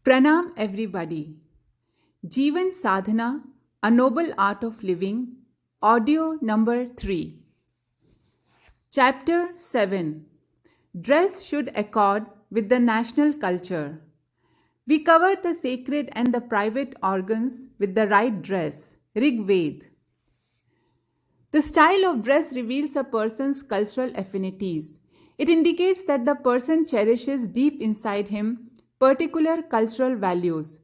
Pranam everybody. Jivan Sadhana, A Noble Art of Living, Audio number 3. Chapter 7. Dress should accord with the national culture. We covered the sacred and the private organs with the right dress, Rig Ved. The style of dress reveals a person's cultural affinities. It indicates that the person cherishes deep inside him particular cultural values.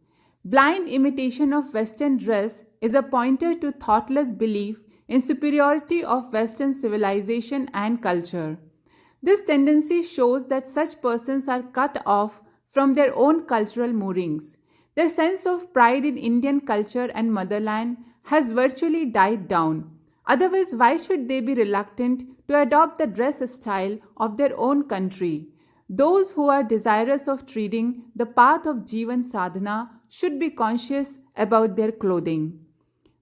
Blind imitation of Western dress is a pointer to thoughtless belief in superiority of Western civilization and culture. This tendency shows that such persons are cut off from their own cultural moorings. Their sense of pride in Indian culture and motherland has virtually died down. Otherwise, why should they be reluctant to adopt the dress style of their own country? Those who are desirous of treading the path of Jivan Sadhana should be conscious about their clothing.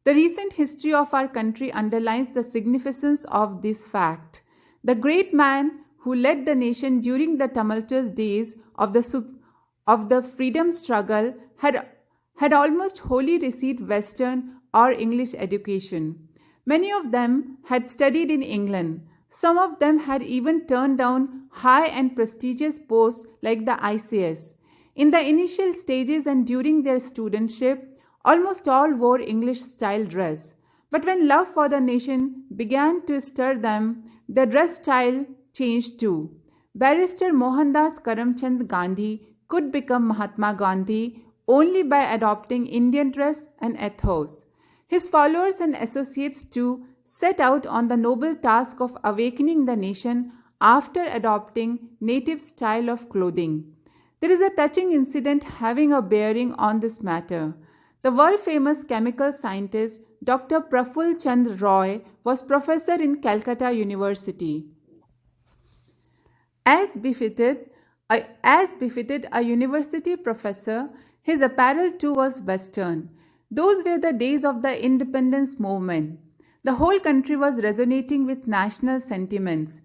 The recent history of our country underlines the significance of this fact. The great man who led the nation during the tumultuous days of the freedom struggle had almost wholly received Western or English education. Many of them had studied in England. Some of them had even turned down high and prestigious posts like the ICS. In the initial stages and during their studentship, almost all wore English-style dress. But when love for the nation began to stir them, the dress style changed too. Barrister Mohandas Karamchand Gandhi could become Mahatma Gandhi only by adopting Indian dress and ethos. His followers and associates too set out on the noble task of awakening the nation after adopting native style of clothing. There is a touching incident having a bearing on this matter. The world-famous chemical scientist Dr. Praful Chandra Roy was professor in Calcutta University. As befitted a university professor, his apparel too was Western. Those were the days of the independence movement. The whole country was resonating with national sentiments.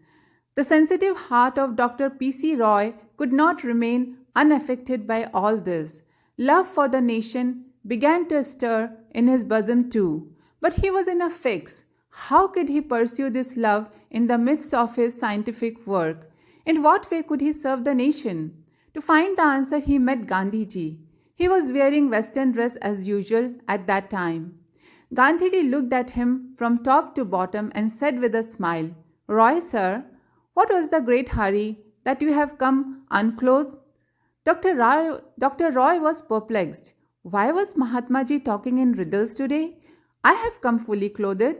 The sensitive heart of Dr. P.C. Roy could not remain unaffected by all this. Love for the nation began to stir in his bosom too. But he was in a fix. How could he pursue this love in the midst of his scientific work? In what way could he serve the nation? To find the answer, he met Gandhiji. He was wearing Western dress as usual at that time. Gandhiji looked at him from top to bottom and said with a smile, "Roy, sir, what was the great hurry that you have come unclothed?" Dr. Roy was perplexed. Why was Mahatma Ji talking in riddles today? I have come fully clothed.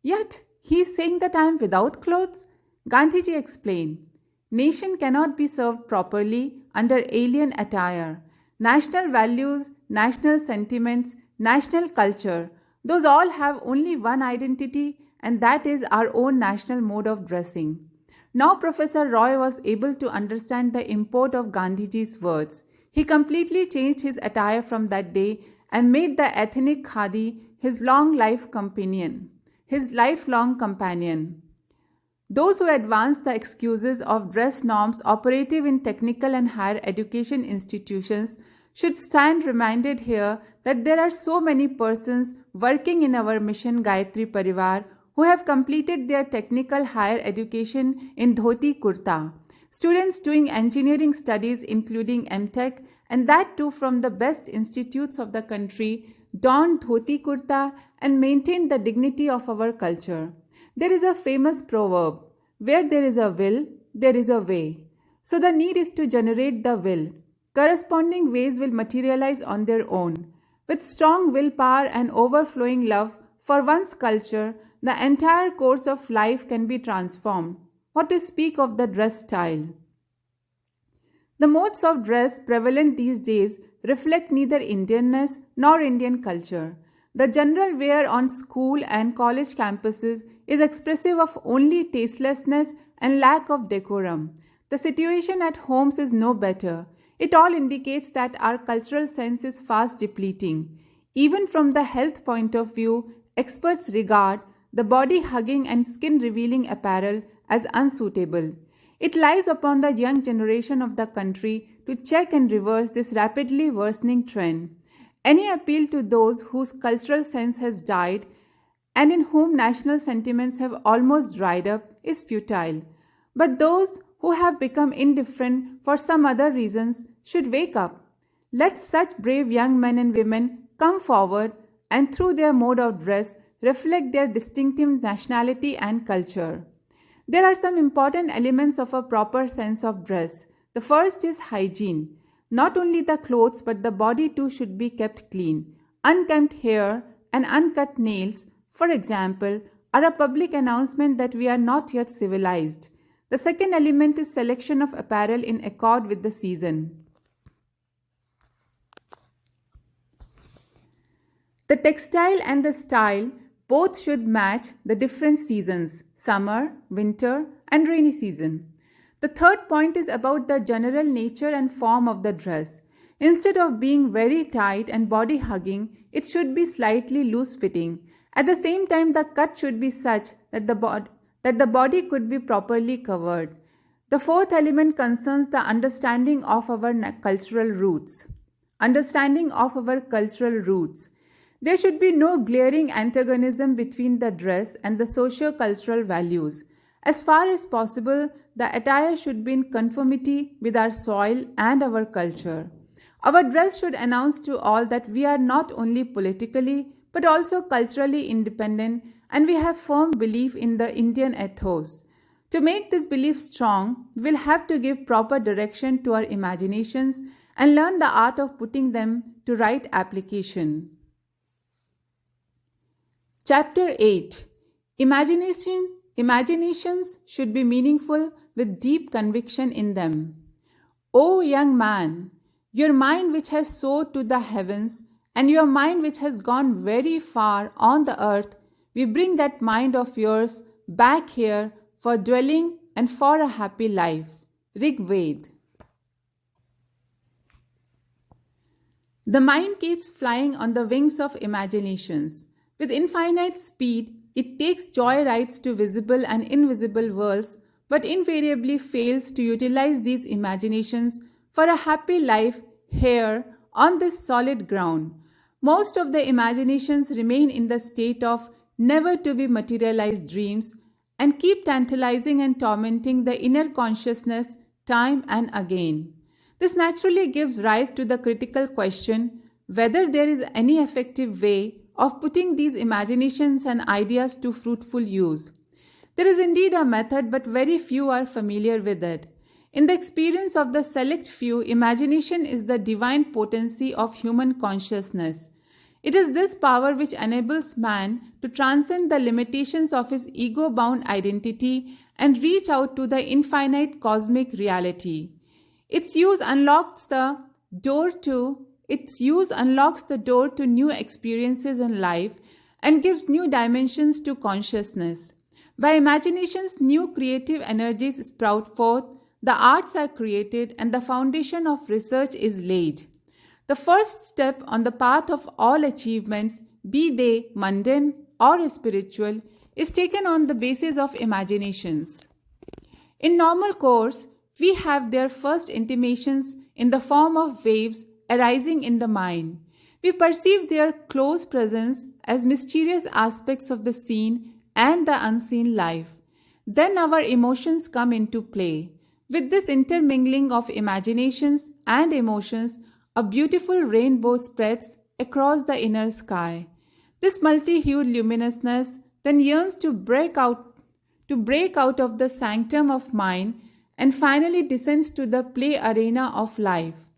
Yet he is saying that I am without clothes. Gandhiji explained, nation cannot be served properly under alien attire. National values, national sentiments, national culture, those all have only one identity, and that is our own national mode of dressing. Now Professor Roy was able to understand the import of Gandhiji's words. He completely changed his attire from that day and made the ethnic khadi his lifelong companion. Those who advance the excuses of dress norms operative in technical and higher education institutions should stand reminded here that there are so many persons working in our mission Gayatri Parivar who have completed their technical higher education in dhoti kurta. Students doing engineering studies including MTech, and that too from the best institutes of the country, don dhoti kurta and maintain the dignity of our culture. There is a famous proverb, where there is a will, there is a way. So the need is to generate the will. Corresponding ways will materialize on their own. With strong willpower and overflowing love for one's culture, the entire course of life can be transformed. What to speak of the dress style? The modes of dress prevalent these days reflect neither Indianness nor Indian culture. The general wear on school and college campuses is expressive of only tastelessness and lack of decorum. The situation at homes is no better. It all indicates that our cultural sense is fast depleting. Even from the health point of view, experts regard the body-hugging and skin-revealing apparel as unsuitable. It lies upon the young generation of the country to check and reverse this rapidly worsening trend. Any appeal to those whose cultural sense has died and in whom national sentiments have almost dried up is futile. But those who have become indifferent for some other reasons should wake up. Let such brave young men and women come forward and through their mode of dress reflect their distinctive nationality and culture. There are some important elements of a proper sense of dress. The first is hygiene. Not only the clothes but the body too should be kept clean. Unkempt hair and uncut nails, for example, are a public announcement that we are not yet civilized. The second element is selection of apparel in accord with the season. The textile and the style both should match the different seasons, summer, winter, and rainy season. The third point is about the general nature and form of the dress. Instead of being very tight and body hugging, it should be slightly loose fitting. At the same time, the cut should be such that the body could be properly covered. The fourth element concerns the understanding of our cultural roots. There should be no glaring antagonism between the dress and the socio-cultural values. As far as possible, the attire should be in conformity with our soil and our culture. Our dress should announce to all that we are not only politically but also culturally independent, and we have firm belief in the Indian ethos. To make this belief strong, we will have to give proper direction to our imaginations and learn the art of putting them to right application. Chapter 8. Imaginations should be meaningful with deep conviction in them. O young man, your mind which has soared to the heavens and your mind which has gone very far on the earth, we bring that mind of yours back here for dwelling and for a happy life. Rig Ved. The mind keeps flying on the wings of imaginations. With infinite speed, it takes joy rides to visible and invisible worlds, but invariably fails to utilize these imaginations for a happy life here on this solid ground. Most of the imaginations remain in the state of never to be materialized dreams and keep tantalizing and tormenting the inner consciousness time and again. This naturally gives rise to the critical question whether there is any effective way of putting these imaginations and ideas to fruitful use. There is indeed a method, but very few are familiar with it. In the experience of the select few, imagination is the divine potency of human consciousness. It is this power which enables man to transcend the limitations of his ego-bound identity and reach out to the infinite cosmic reality. Its use unlocks the door to new experiences in life and gives new dimensions to consciousness. By imaginations, new creative energies sprout forth, the arts are created, and the foundation of research is laid. The first step on the path of all achievements, be they mundane or spiritual, is taken on the basis of imaginations. In normal course, we have their first intimations in the form of waves arising in the mind. We perceive their close presence as mysterious aspects of the seen and the unseen life. Then our emotions come into play. With this intermingling of imaginations and emotions, a beautiful rainbow spreads across the inner sky. This multi-hued luminousness then yearns to break out of the sanctum of mind and finally descends to the play arena of life.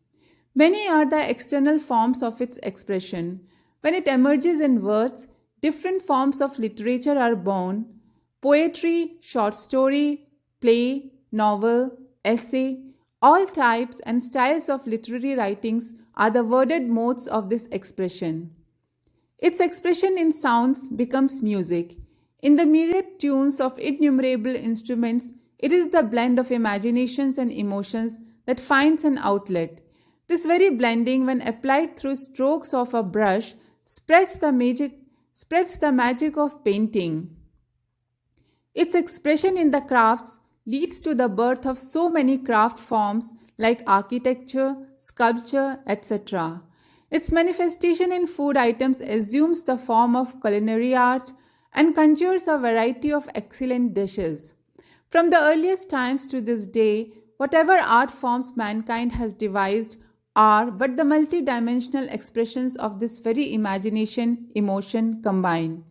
Many are the external forms of its expression. When it emerges in words, different forms of literature are born: poetry, short story, play, novel, essay. All types and styles of literary writings are the worded modes of this expression. Its expression in sounds becomes music. In the myriad tunes of innumerable instruments, it is the blend of imaginations and emotions that finds an outlet. This very blending, when applied through strokes of a brush, spreads the magic of painting. Its expression in the crafts leads to the birth of so many craft forms like architecture, sculpture, etc. Its manifestation in food items assumes the form of culinary art and conjures a variety of excellent dishes. From the earliest times to this day, whatever art forms mankind has devised are but the multidimensional expressions of this very imagination, emotion combined.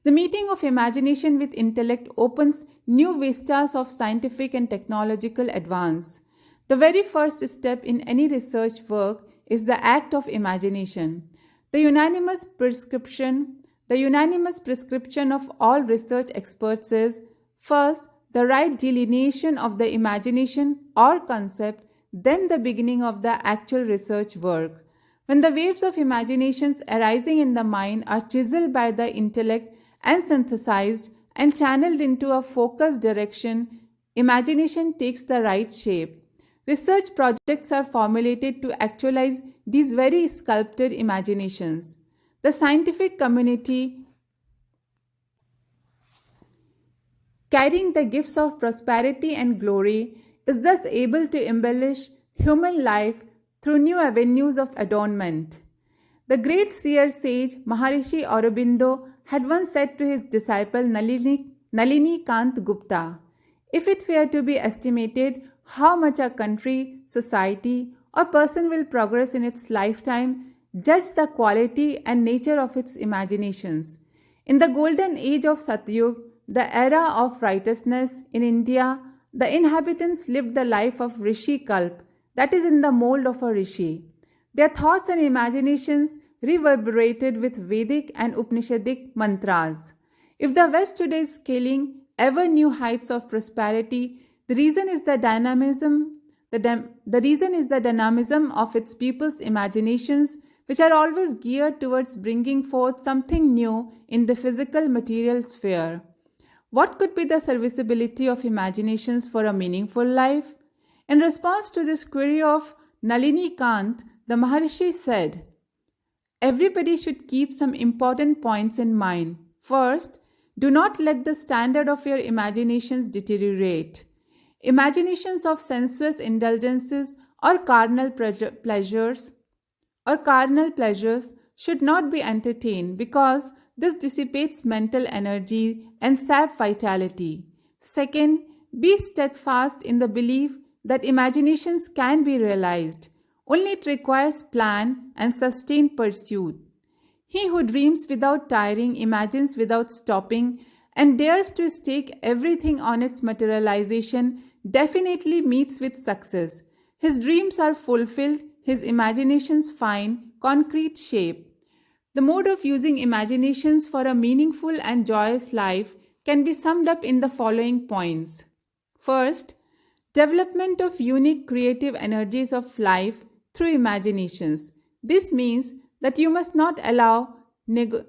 The meeting of imagination with intellect opens new vistas of scientific and technological advance. The very first step in any research work is the act of imagination. The unanimous prescription of all research experts is first the right delineation of the imagination or concept, then the beginning of the actual research work. When the waves of imaginations arising in the mind are chiseled by the intellect and synthesized and channeled into a focused direction, imagination takes the right shape. Research projects are formulated to actualize these very sculpted imaginations. The scientific community, carrying the gifts of prosperity and glory, is thus able to embellish human life through new avenues of adornment. The great seer sage Maharishi Aurobindo had once said to his disciple Nalini Kant Gupta, "If it were to be estimated how much a country, society, or person will progress in its lifetime, judge the quality and nature of its imaginations." In the golden age of Satyug, the era of righteousness in India, the inhabitants lived the life of Rishi Kalp, that is, in the mold of a rishi. Their thoughts and imaginations reverberated with Vedic and Upanishadic mantras. If the West today is scaling ever new heights of prosperity, the reason is the dynamism of its people's imaginations, which are always geared towards bringing forth something new in the physical material sphere. What could be the serviceability of imaginations for a meaningful life? In response to this query of Nalini Kant, the Maharishi said, "Everybody should keep some important points in mind. First, do not let the standard of your imaginations deteriorate. Imaginations of sensuous indulgences or carnal pleasures should not be entertained because this dissipates mental energy and sap vitality. Second, be steadfast in the belief that imaginations can be realized. Only it requires plan and sustained pursuit. He who dreams without tiring, imagines without stopping, and dares to stake everything on its materialization definitely meets with success. His dreams are fulfilled, his imaginations find concrete shape. The mode of using imaginations for a meaningful and joyous life can be summed up in the following points. First, development of unique creative energies of life through imaginations. This means that you must not allow negative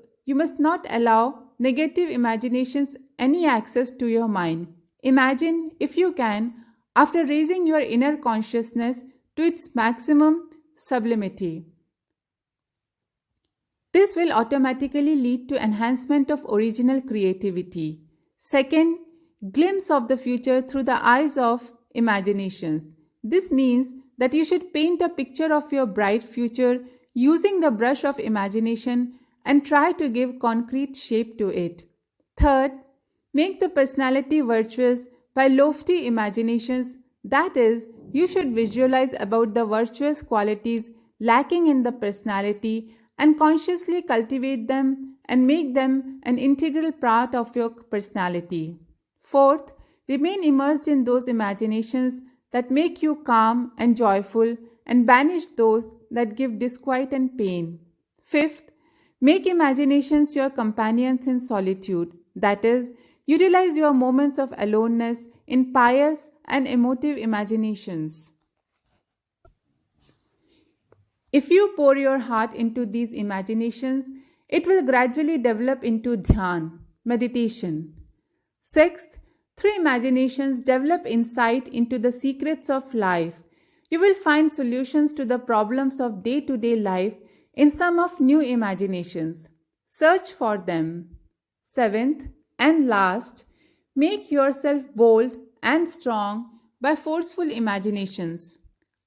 imaginations any access to your mind. Imagine, if you can, after raising your inner consciousness to its maximum sublimity. This will automatically lead to enhancement of original creativity. Second, glimpse of the future through the eyes of imaginations. This means that you should paint a picture of your bright future using the brush of imagination and try to give concrete shape to it. Third, make the personality virtuous by lofty imaginations. That is, you should visualize about the virtuous qualities lacking in the personality and consciously cultivate them and make them an integral part of your personality. Fourth, remain immersed in those imaginations that make you calm and joyful and banish those that give disquiet and pain. Fifth, make imaginations your companions in solitude. That is, utilize your moments of aloneness in pious and emotive imaginations. If you pour your heart into these imaginations, it will gradually develop into dhyan, meditation. Sixth, through imaginations, develop insight into the secrets of life. You will find solutions to the problems of day-to-day life in some of new imaginations. Search for them. Seventh and last, make yourself bold and strong by forceful imaginations.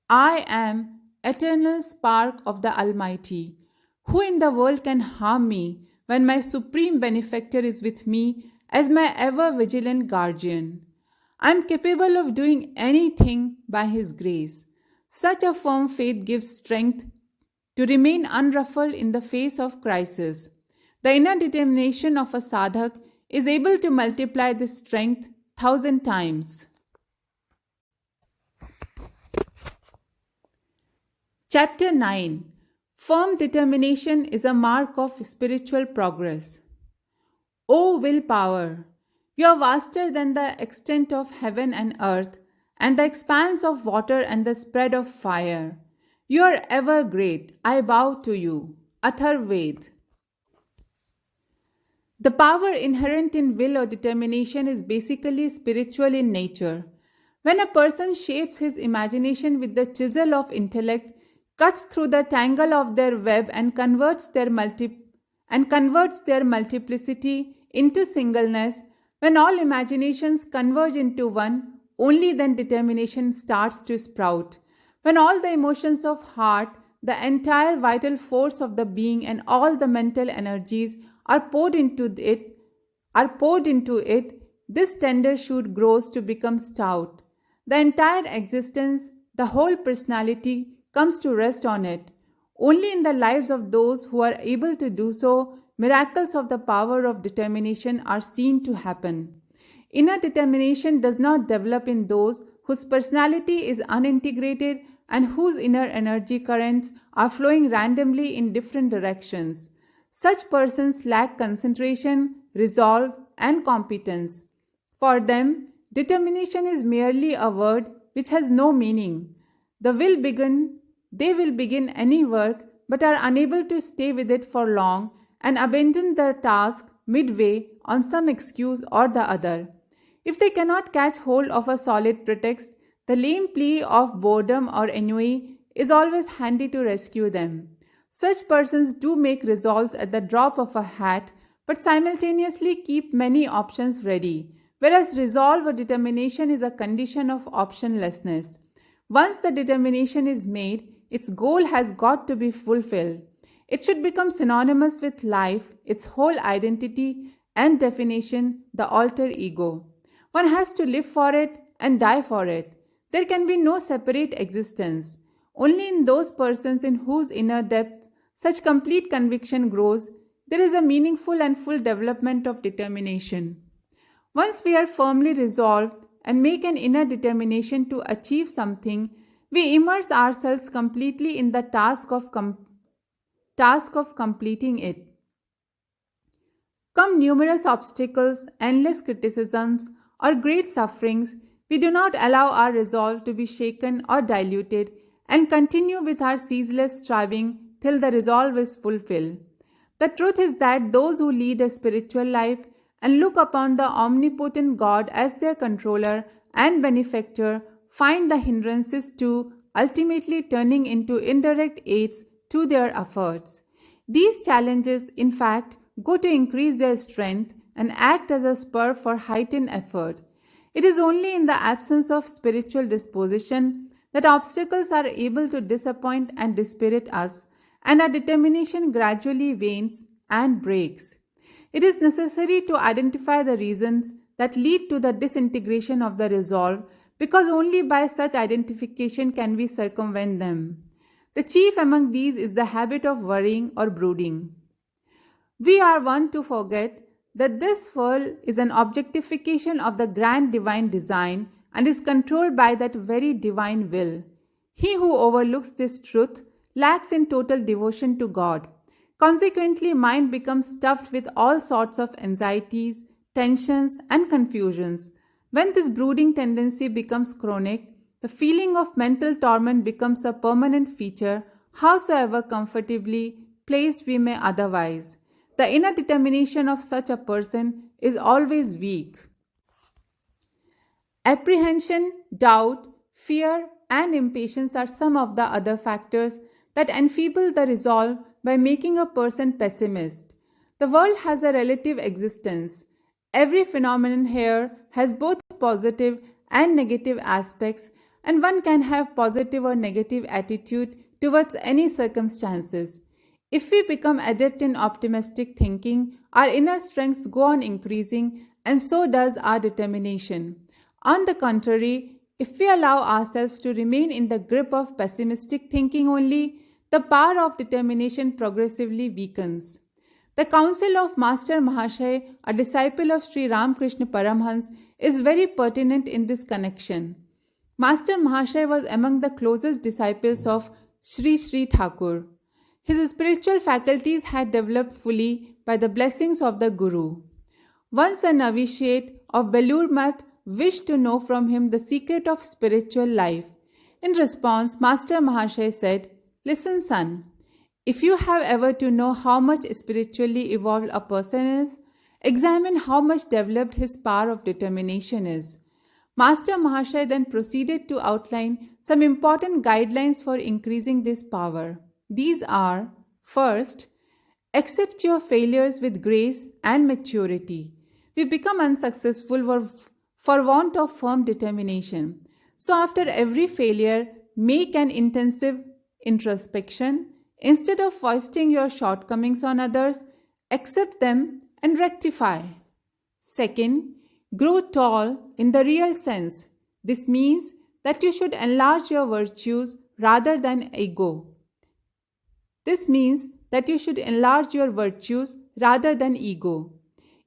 I am eternal spark of the Almighty. Who in the world can harm me when my supreme benefactor is with me as my ever vigilant guardian? I am capable of doing anything by His grace. Such a firm faith gives strength to remain unruffled in the face of crisis. The inner determination of a sadhak is able to multiply this strength 1,000 times. Chapter 9. Firm determination is a mark of spiritual progress. O willpower, you are vaster than the extent of heaven and earth, and the expanse of water and the spread of fire. You are ever great. I bow to you. Atharved. The power inherent in will or determination is basically spiritual in nature. When a person shapes his imagination with the chisel of intellect, cuts through the tangle of their web and converts their multiplicity into singleness, when all imaginations converge into one, only then determination starts to sprout. When all the emotions of heart, the entire vital force of the being and all the mental energies are poured into it, this tender shoot grows to become stout. The entire existence, the whole personality comes to rest on it. Only in the lives of those who are able to do so, miracles of the power of determination are seen to happen. Inner determination does not develop in those whose personality is unintegrated and whose inner energy currents are flowing randomly in different directions. Such persons lack concentration, resolve, and competence. For them, determination is merely a word which has no meaning. They will begin any work but are unable to stay with it for long and abandon their task midway on some excuse or the other. If they cannot catch hold of a solid pretext, the lame plea of boredom or ennui is always handy to rescue them. Such persons do make resolves at the drop of a hat, but simultaneously keep many options ready, whereas resolve or determination is a condition of optionlessness. Once the determination is made, its goal has got to be fulfilled. It should become synonymous with life, its whole identity and definition, the alter ego. One has to live for it and die for it. There can be no separate existence. Only in those persons in whose inner depth such complete conviction grows, there is a meaningful and full development of determination. Once we are firmly resolved and make an inner determination to achieve something, we immerse ourselves completely in the task of completing it. Come numerous obstacles, endless criticisms, or great sufferings, we do not allow our resolve to be shaken or diluted and continue with our ceaseless striving till the resolve is fulfilled. The truth is that those who lead a spiritual life and look upon the omnipotent God as their controller and benefactor find the hindrances to ultimately turning into indirect aids to their efforts. These challenges, in fact, go to increase their strength and act as a spur for heightened effort. It is only in the absence of spiritual disposition that obstacles are able to disappoint and dispirit us, and our determination gradually wanes and breaks. It is necessary to identify the reasons that lead to the disintegration of the resolve, because only by such identification can we circumvent them. The chief among these is the habit of worrying or brooding. We are wont to forget that this world is an objectification of the grand divine design and is controlled by that very divine will. He who overlooks this truth lacks in total devotion to God. Consequently, mind becomes stuffed with all sorts of anxieties, tensions, and confusions. When this brooding tendency becomes chronic, the feeling of mental torment becomes a permanent feature, howsoever comfortably placed we may otherwise. The inner determination of such a person is always weak. Apprehension, doubt, fear, and impatience are some of the other factors that enfeeble the resolve by making a person pessimist. The world has a relative existence. Every phenomenon here has both positive and negative aspects, and one can have positive or negative attitude towards any circumstances. If we become adept in optimistic thinking, our inner strengths go on increasing, and so does our determination. On the contrary, if we allow ourselves to remain in the grip of pessimistic thinking only, the power of determination progressively weakens. The counsel of Master Mahashay, a disciple of Sri Ramakrishna Paramhans, is very pertinent in this connection. Master Mahashay was among the closest disciples of Sri Sri Thakur. His spiritual faculties had developed fully by the blessings of the Guru. Once a novitiate of Belur Math wished to know from him the secret of spiritual life. In response, Master Mahashay said, "Listen, son, if you have ever to know how much spiritually evolved a person is, examine how much developed his power of determination is." Master Mahashay then proceeded to outline some important guidelines for increasing this power. These are: first, accept your failures with grace and maturity. We become unsuccessful for want of firm determination. So after every failure, make an intensive introspection. Instead of foisting your shortcomings on others, accept them and rectify. Second, grow tall in the real sense. This means that you should enlarge your virtues rather than ego.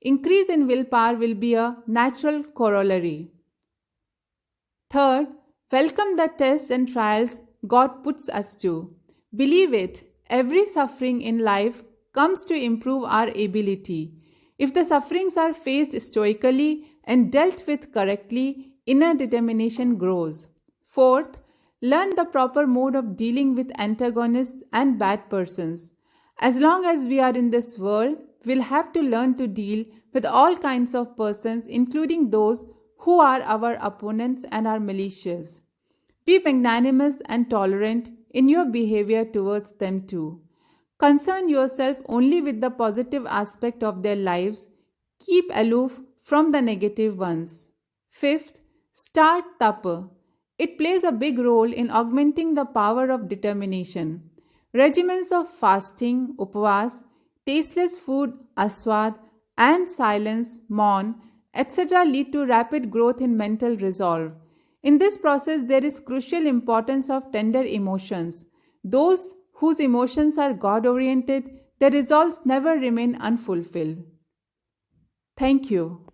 Increase in willpower will be a natural corollary. Third, welcome the tests and trials God puts us to. Believe it, every suffering in life comes to improve our ability. If the sufferings are faced stoically and dealt with correctly, inner determination grows. Fourth, learn the proper mode of dealing with antagonists and bad persons. As long as we are in this world, we'll have to learn to deal with all kinds of persons, including those who are our opponents and are malicious. Be magnanimous and tolerant in your behavior towards them too. Concern yourself only with the positive aspect of their lives. Keep aloof from the negative ones. Fifth, start tapa. It plays a big role in augmenting the power of determination. Regimens of fasting, upavas, tasteless food, aswad, and silence, maun, etc. lead to rapid growth in mental resolve. In this process, there is crucial importance of tender emotions. Those whose emotions are God-oriented, their resolves never remain unfulfilled. Thank you.